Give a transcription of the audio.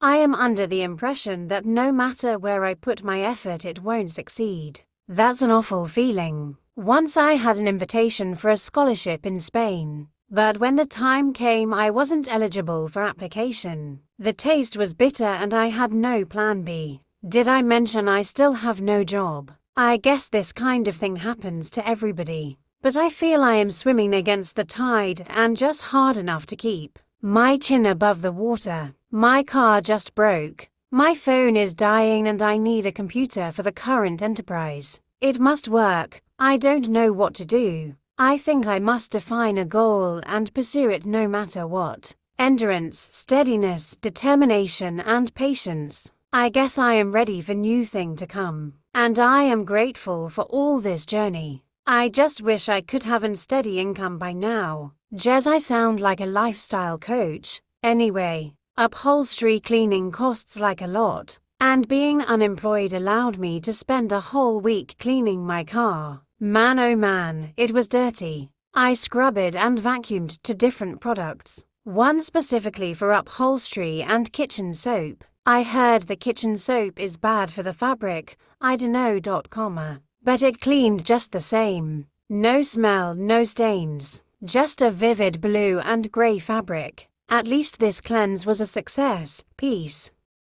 I am under the impression that no matter where I put my effort it won't succeed. That's an awful feeling. Once I had an invitation for a scholarship in Spain, but when the time came I wasn't eligible for application. The taste was bitter and I had no plan B. Did I mention I still have no job? I guess this kind of thing happens to everybody. But I feel I am swimming against the tide and just hard enough to keep my chin above the water. My car just broke. My phone is dying and I need a computer for the current enterprise. It must work. I don't know what to do. I think I must define a goal and pursue it no matter what. Endurance, steadiness, determination, and patience. I guess I am ready for new thing to come. And I am grateful for all this journey. I just wish I could have a steady income by now. Jez, I sound like a lifestyle coach. Anyway, upholstery cleaning costs like a lot. And being unemployed allowed me to spend a whole week cleaning my car. Man oh man, it was dirty. I scrubbed and vacuumed to different products. One specifically for upholstery and kitchen soap. I heard the kitchen soap is bad for the fabric. I dunno. But it cleaned just the same. No smell, no stains. Just a vivid blue and grey fabric. At least this cleanse was a success. Peace.